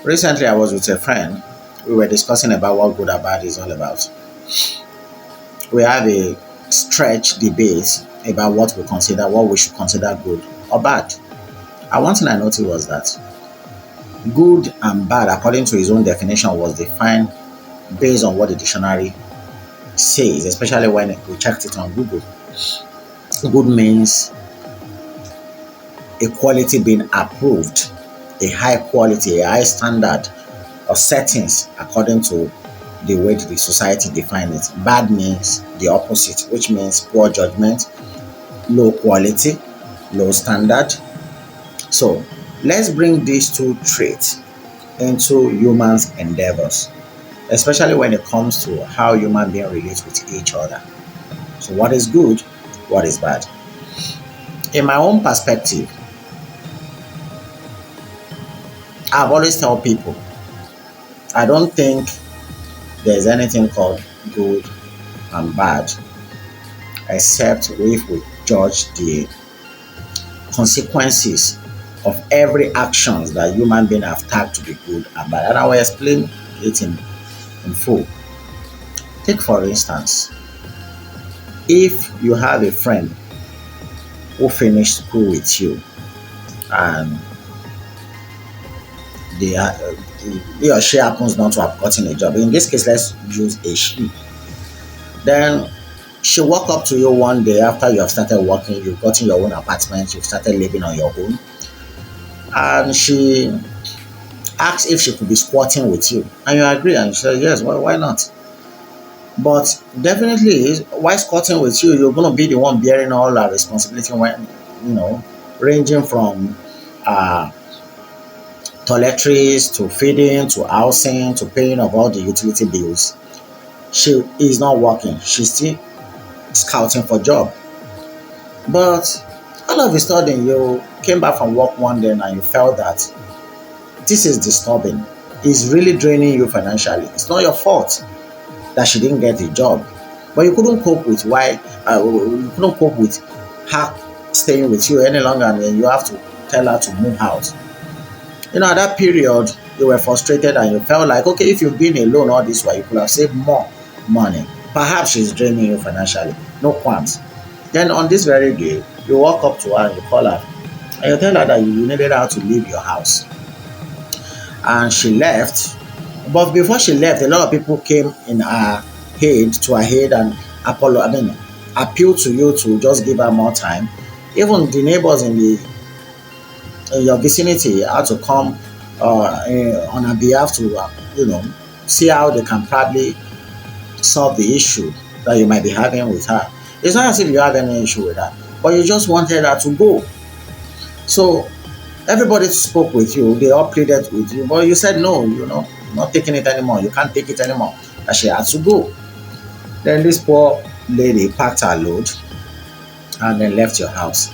Recently, I was with a friend. We were discussing about what good or bad is all about. We had a stretch debate about what we should consider good or bad. And one thing I noticed was that good and bad, according to his own definition, was defined based on what the dictionary says, especially when we checked it on Google. Good means a quality being approved, a high quality, a high standard of settings according to the way the society defines it. Bad means the opposite, which means poor judgment, low quality, low standard. So let's bring these two traits into humans' endeavors, especially when it comes to how human beings relate with each other. So what is good? What is bad? In my own perspective, I've always tell people I don't think there's anything called good and bad, except if we judge the consequences of every actions that human beings have tagged to be good and bad. And I will explain it in full. Take for instance, if you have a friend who finished school with you and they are, he or she happens not to have gotten a job. In this case, let's use a she. Then she walk up to you one day after you have started working, you've gotten your own apartment, you've started living on your own, and she asks if she could be squatting with you. And you agree and you say, yes, well, why not? But definitely, while squatting with you, you're going to be the one bearing all our responsibility when, ranging from uh, toiletries to feeding to housing to paying of all the utility bills. She is not working. She's still scouting for job. But all of a sudden, you came back from work one day and you felt that this is disturbing. It's really draining you financially. It's not your fault that she didn't get a job, but you couldn't cope with her staying with you any longer, and then you have to tell her to move out. At that period, you were frustrated and you felt like, okay, if you've been alone all this while, you could have saved more money. Perhaps she's draining you financially. No qualms. Then on this very day, you walk up to her and you call her and you tell her that you needed her to leave your house. And she left. But before she left, a lot of people came in her aid and appeal to you to just give her more time. Even the neighbors in your vicinity had to come on her behalf to, see how they can probably solve the issue that you might be having with her. It's not as if you have any issue with her, but you just wanted her to go. So everybody spoke with you, they all pleaded with you, but you said no, not taking it anymore. You can't take it anymore. And she had to go. Then this poor lady packed her load and then left your house.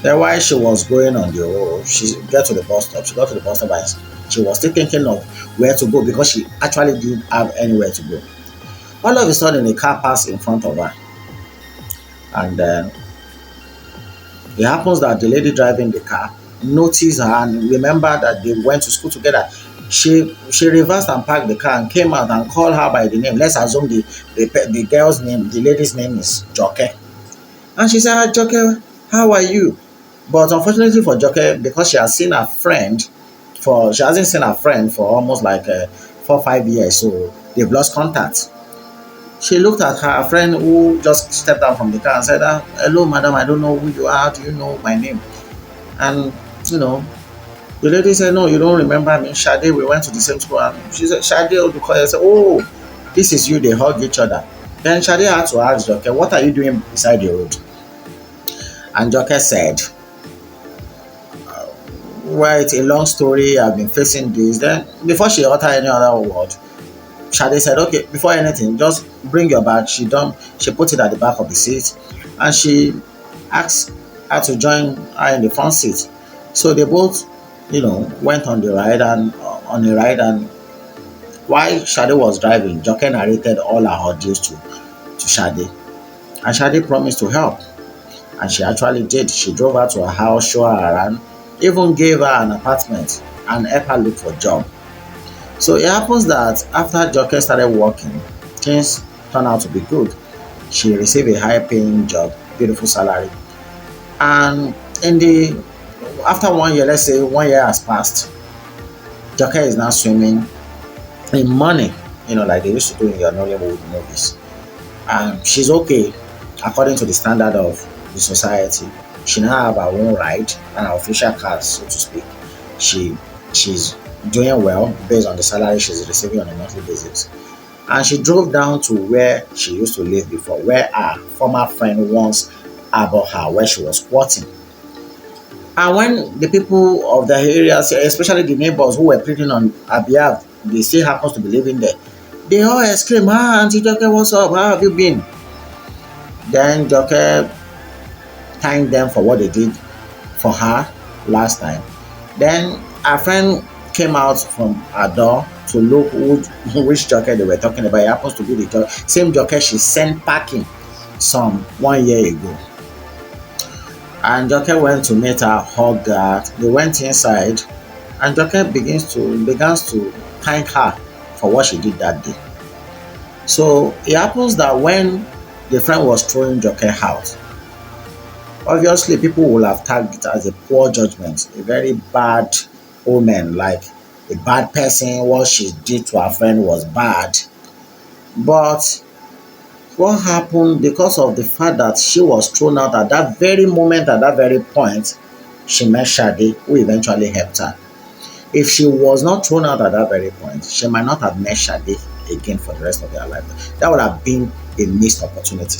Then while she was going on the road, she got to the bus stop. She got to the bus stop and she was still thinking of where to go because she actually didn't have anywhere to go. All of a sudden, a car passed in front of her. And then it happens that the lady driving the car noticed her and remembered that they went to school together. She reversed and parked the car and came out and called her by the name. Let's assume the girl's name, the lady's name is Joke. And she said, "Hi, Joke, how are you?" But unfortunately for Joke, because she hasn't seen her friend for almost like 4 or 5 years, so they've lost contact. She looked at her friend who just stepped out from the car and said, "Hello, madam, I don't know who you are. How do you know my name?" And, the lady said, "No, you don't remember me. Shade, we went to the same school." And she said, "Shade," because I said, "Oh, this is you." They hug each other. Then Shade had to ask Joke, "What are you doing beside the road?" And Joke said, "Well, it's a long story. I've been facing this." Then before she uttered any other word, Shade said, "Okay, before anything, just bring your bag." She put it at the back of the seat and she asked her to join her in the front seat. So they both, went on the ride and while Shade was driving, Joke narrated all her ordeals to Shade. And Shade promised to help. And she actually did. She drove her to her house, showed her around, even gave her an apartment and help her look for job. So it happens that after Joke started working, things turned out to be good. She received a high paying job, beautiful salary. And in the after 1 year, let's say 1 year has passed, Joke is now swimming in money, like they used to do in your Nollywood movies. And she's okay according to the standard of the society. She now have her own ride and her official car, so to speak. She she's doing well based on the salary she's receiving on a monthly basis. And she drove down to where she used to live before, where her former friend once about her, where she was squatting. And when the people of the area, especially the neighbors who were pleading on her behalf, they still happens to be living there, they all exclaim, "Ah, Auntie Joke, what's up? How have you been?" Then Joke thanked them for what they did for her last time. Then her friend came out from her door to look which Joke they were talking about. It happens to be the same Joke she sent packing some 1 year ago. And Joke went to meet her, hugged her. They went inside, and Joke begins to thank her for what she did that day. So it happens that when the friend was throwing Joke out, obviously people will have tagged it as a poor judgment, a very bad omen, like a bad person. What she did to her friend was bad. But what happened, because of the fact that she was thrown out at that very moment, at that very point, she met Shade, who eventually helped her. If she was not thrown out at that very point, she might not have met Shade again for the rest of her life. That would have been a missed opportunity.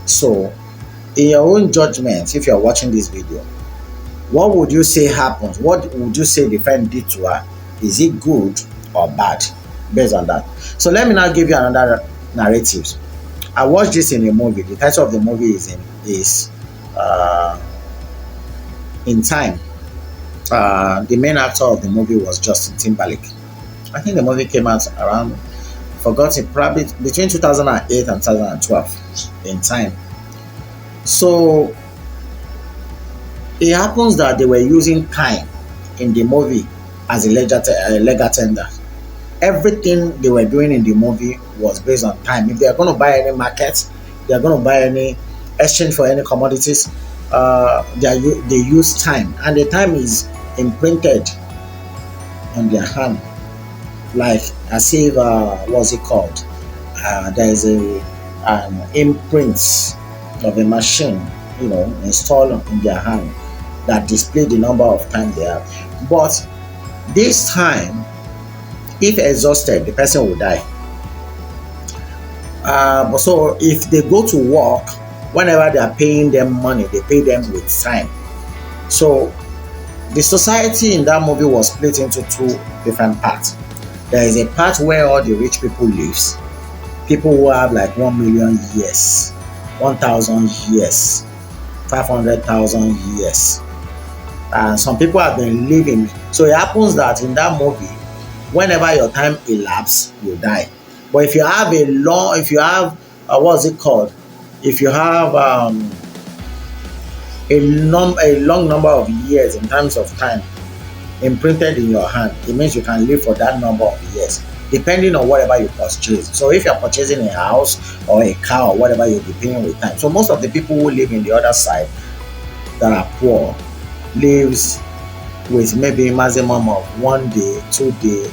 So, in your own judgment, if you're watching this video, what would you say happens? What would you say the friend did to her? Is it good or bad? Based on that. So let me now give you another narrative. I watched this in a movie. The title of the movie is In Time. The main actor of the movie was Justin Timberlake. I think the movie came out around, forgot it, probably between 2008 and 2012. In Time. So it happens that they were using time in the movie as a legal tender. Everything they were doing in the movie was based on time. If they are going to buy any market, they are going to buy any exchange for any commodities, they use time, and the time is imprinted on their hand, like as if what's it called? There is an imprint of a machine, installed in their hand that display the number of time they have. But this time, if exhausted, the person will die. But so if they go to work, whenever they are paying them money, they pay them with time. So the society in that movie was split into two different parts. There is a part where all the rich people lives, people who have like 1 million years, 1,000 years, 500,000 years. And some people have been living. So it happens that in that movie, whenever your time elapses, you die. But if you have what's it called? If you have a long number of years in terms of time imprinted in your hand, it means you can live for that number of years, depending on whatever you purchase. So if you're purchasing a house or a car or whatever, you'll be paying with time. So most of the people who live in the other side that are poor lives with maybe maximum of 1 day, 2 day.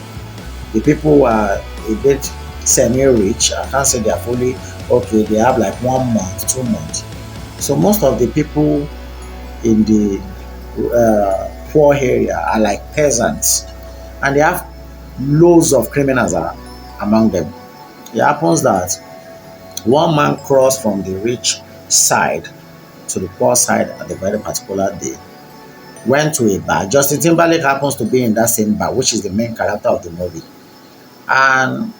The people who are a bit semi-rich, I can't say they are fully okay, they have like 1 month, 2 months. So most of the people in the poor area are like peasants, and they have loads of criminals among them. It happens that one man crossed from the rich side to the poor side at a very particular day, went to a bar. Justin Timberlake happens to be in that same bar, which is the main character of the movie. And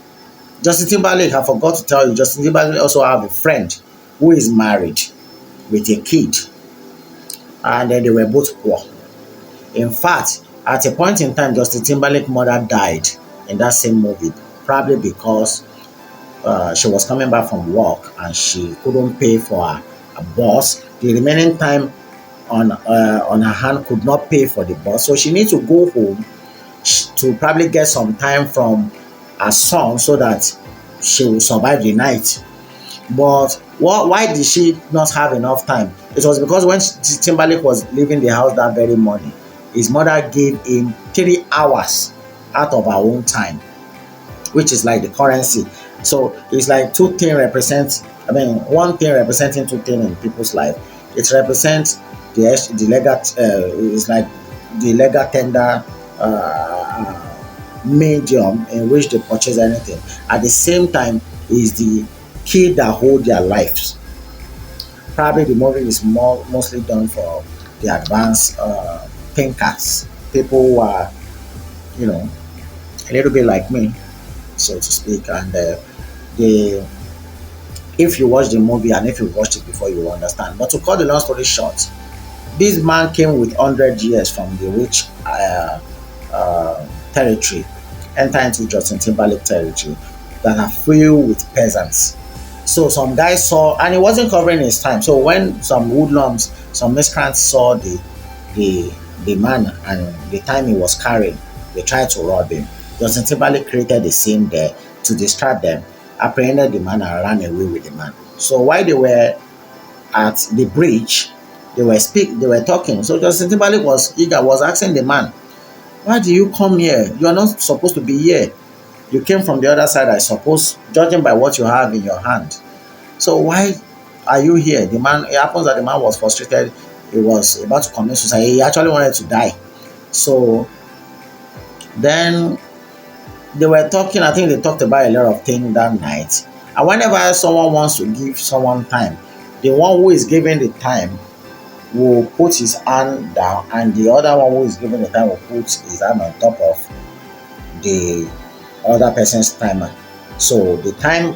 Justin Timberlake, I forgot to tell you, Justin Timberlake also have a friend who is married with a kid. And then they were both poor. In fact, at a point in time, Justin Timberlake's mother died in that same movie, probably because she was coming back from work and she couldn't pay for her bus. The remaining time on her hand could not pay for the bus, so she needs to go home to probably get some time from her son so that she will survive the night. But why did she not have enough time? It was because when Timberlake was leaving the house that very morning, his mother gave him 3 hours out of her own time, which is like the currency. So it's like two things represent, I mean, one thing representing two things in people's life. It represents the legal, it's like the legal tender medium in which they purchase anything. At the same time, is the key that hold their lives. Probably the movie is mostly done for the advanced thinkers, people who are, you know, a little bit like me, so to speak. And they, if you watch the movie and if you watched it before, you will understand. But to cut the long story short, this man came with 100 years from the rich territory, enter into Justin Timberlake territory that are filled with peasants. So some guys saw, and he wasn't covering his time. So when some hoodlums, some miscreants saw the the man and the time he was carrying, they tried to rob him. Justin Timberlake created the scene there to distract them, apprehended the man and ran away with the man. So while they were at the bridge, they were talking. So Justin Timberlake was eager, was asking the man, why do you come here? You are not supposed to be here. You came from the other side, I suppose, judging by what you have in your hand. So why are you here? The man, it happens that the man was frustrated. He was about to commit suicide. He actually wanted to die. So then they were talking. I think they talked about a lot of things that night. And whenever someone wants to give someone time, the one who is giving the time will put his hand down, and the other one who is giving the time will put his hand on top of the other person's timer. So the time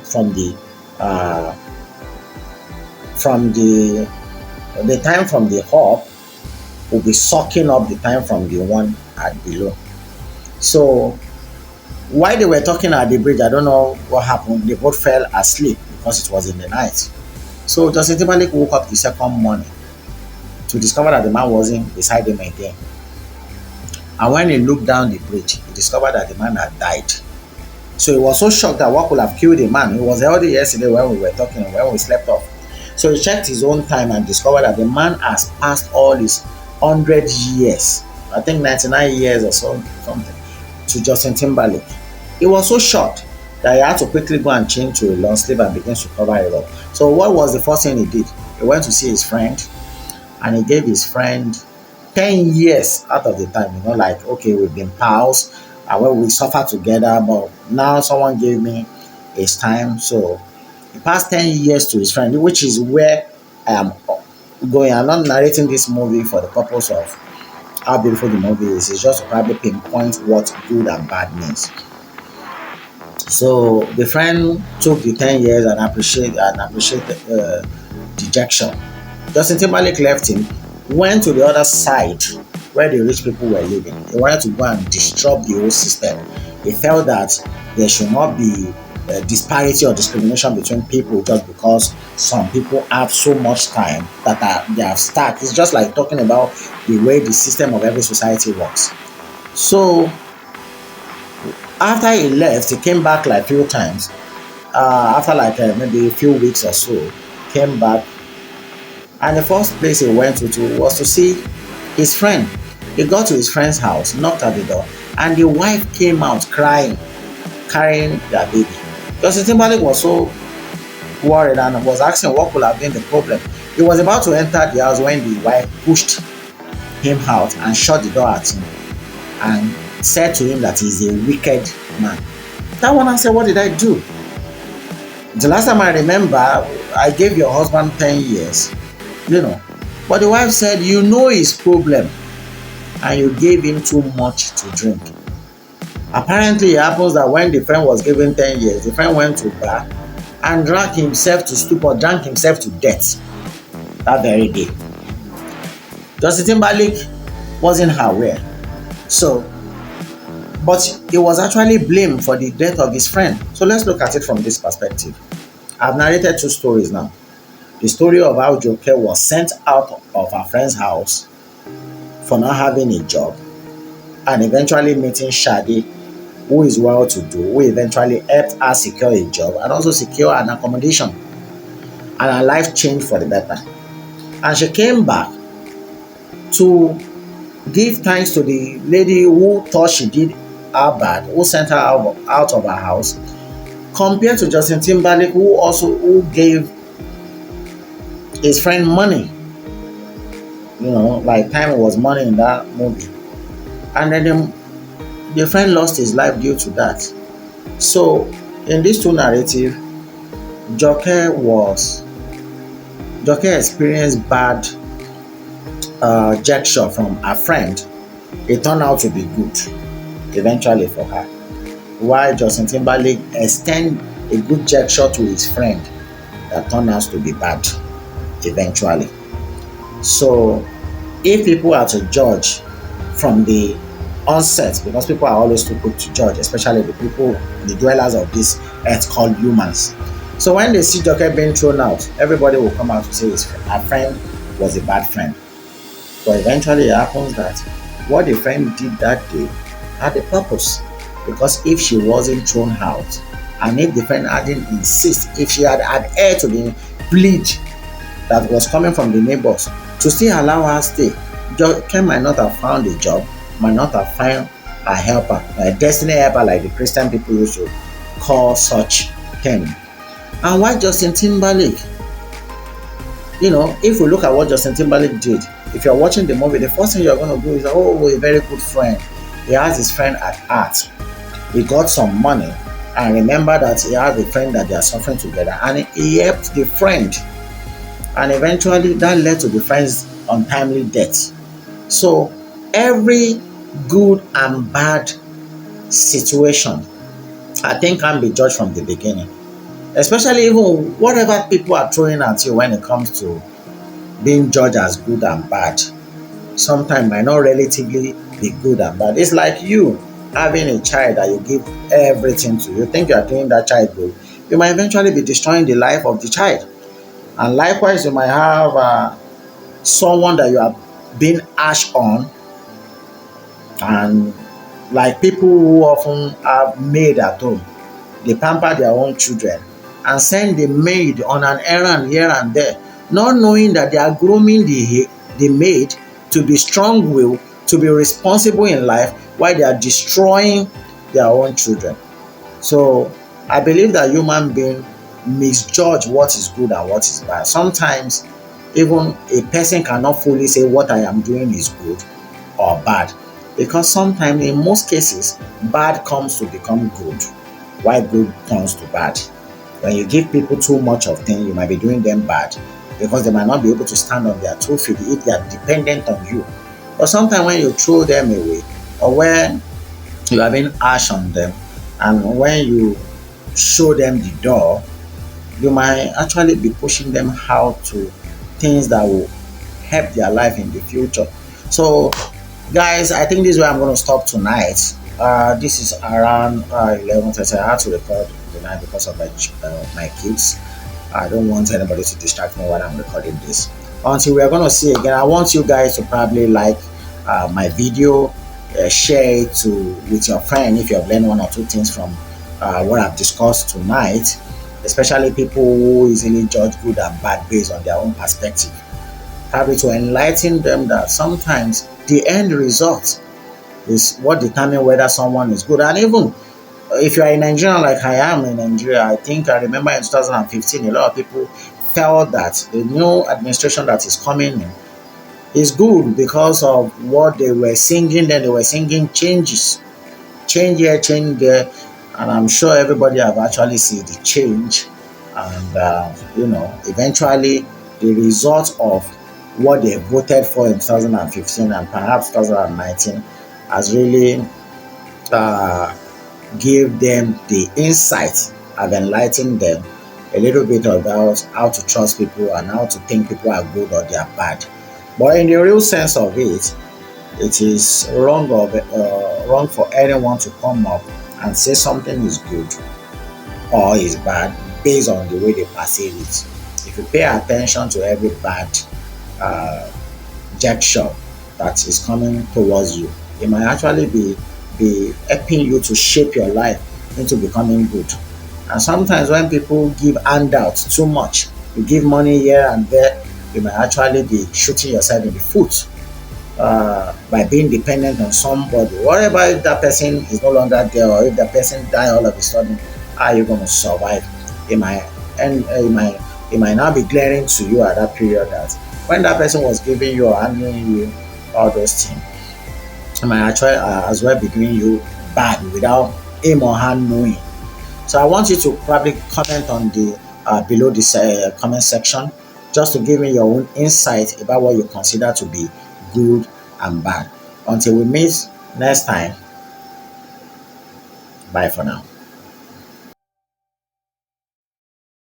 uh, from the time from the hub will be sucking up the time from the one at below. So while they were talking at the bridge, I don't know what happened. They both fell asleep because it was in the night. So Justin Timberlake woke up the second morning to discover that the man wasn't beside him again. And when he looked down the bridge, he discovered that the man had died. So he was so shocked that what could have killed the man. He was healthy yesterday when we were talking, when we slept off. So he checked his own time and discovered that the man has passed all his 100 years, I think 99 years or so, something, to Justin Timberlake. He was so shocked that he had to quickly go and change to a long sleeve and begin to cover it up. So what was the first thing he did? He went to see his friend, and he gave his friend 10 years out of the time, like, okay, we've been pals, and when we suffer together, but now someone gave me his time. So he passed 10 years to his friend, which is where I am going. I'm not narrating this movie for the purpose of how beautiful the movie is. It's just to probably pinpoint what good and bad means. So the friend took the 10 years and appreciated dejection. Justin Timberlake left him, went to the other side where the rich people were living. He wanted to go and disrupt the whole system. He felt that there should not be disparity or discrimination between people just because some people have so much time that they are stuck. It's just like talking about the way the system of every society works. So after he left, he came back like few times. After like maybe a few weeks or so, came back, and the first place he went to was to see his friend. He got to his friend's house, knocked at the door, and the wife came out crying, carrying their baby. Justin Timberlake was so worried and was asking what could have been the problem. He was about to enter the house when the wife pushed him out and shut the door at him and said to him that he's a wicked man. That one, I said, what did I do? The last time I remember, I gave your husband 10 years, But the wife said, you know his problem, and you gave him too much to drink. Apparently, it happens that when the friend was given 10 years, the friend went to bar and drank himself to stupor, drank himself to death that very day. Justin Timberlake wasn't aware. So, but he was actually blamed for the death of his friend. So let's look at it from this perspective. I've narrated two stories now. The story of how Joke was sent out of her friend's house for not having a job, and eventually meeting Shadi, who is well to do, who eventually helped her secure a job and also secure an accommodation. And her life changed for the better. And she came back to give thanks to the lady who thought she did her bad, who sent her out of her house, compared to Justin Timberlake, who gave his friend money. Like time was money in that movie. And then the friend lost his life due to that. So in these two narratives, Joke experienced bad gesture from her friend. It turned out to be good eventually for her. While Justin Timberlake extend a good gesture to his friend that turned out to be bad eventually. So if people are to judge from the onset, because people are always too quick to judge, especially the dwellers of this earth called humans. So when they see Joker being thrown out, everybody will come out to say her friend was a bad friend. But eventually it happens that what the friend did that day had a purpose. Because if she wasn't thrown out, and if the friend hadn't insist, if she had adhered to the plead that was coming from the neighbors to still allow her stay, Joker might not have found a job, might not have found a helper, a destiny helper, like the Christian people used to call such thing. And why Justin Timberlake? If we look at what Justin Timberlake did, if you're watching the movie, the first thing you're going to do is, a very good friend. He has his friend at heart. He got some money, and remember that he has a friend that they are suffering together, and he helped the friend. And eventually that led to the friend's untimely death. So every good and bad situation, I think, can be judged from the beginning. Especially even whatever people are throwing at you when it comes to being judged as good and bad, sometimes might not relatively be good and bad. It's like you having a child that you give everything to. You think you are doing that child good. You might eventually be destroying the life of the child. And likewise, you might have someone that you have been harsh on, and like people who often have maid at home, they pamper their own children and send the maid on an errand here and there, not knowing that they are grooming the maid to be strong-willed, to be responsible in life, while they are destroying their own children. So I believe that human beings misjudge what is good and what is bad. Sometimes even a person cannot fully say what I am doing is good or bad, because sometimes, in most cases, bad comes to become good, while good turns to bad. When you give people too much of things, you might be doing them bad, because they might not be able to stand on their 2 feet if they are dependent on you. But sometimes when you throw them away, or when you are being harsh on them, and when you show them the door, you might actually be pushing them out to things that will help their life in the future. So guys, I think this is where I'm going to stop tonight. This is around 11:30. I had to record tonight because of my kids. I don't want anybody to distract me while I'm recording this. Until we are going to see again, I want you guys to probably like my video, share it with your friend if you have learned one or two things from what I've discussed tonight, especially people who easily judge good and bad based on their own perspective. Probably to enlighten them that sometimes the end result is what determines whether someone is good. And even if you are in Nigeria like I am in Nigeria, I remember in 2015, a lot of people felt that the new administration that is coming in is good because of what they were singing. Then they were singing changes, change here, change there. And I'm sure everybody have actually seen the change. And, eventually the result of what they voted for in 2015 and perhaps 2019 has really give them the insight, have enlightened them a little bit about how to trust people and how to think people are good or they are bad. But in the real sense of it, it is wrong for anyone to come up and say something is good or is bad based on the way they perceive it. If you pay attention to every bad gesture that is coming towards you, it might actually be helping you to shape your life into becoming good. And sometimes when people give handouts too much, you give money here and there, you might actually be shooting yourself in the foot by being dependent on somebody. Whatever if that person is no longer there, or if that person die all of a sudden, how are you going to survive? It might and it might not be glaring to you at that period that when that person was giving you or handling you all those things, it might actually as well be doing you bad without him or her knowing. So I want you to probably comment on the below this comment section, just to give me your own insight about what you consider to be good and bad. Until we meet next time, bye for now.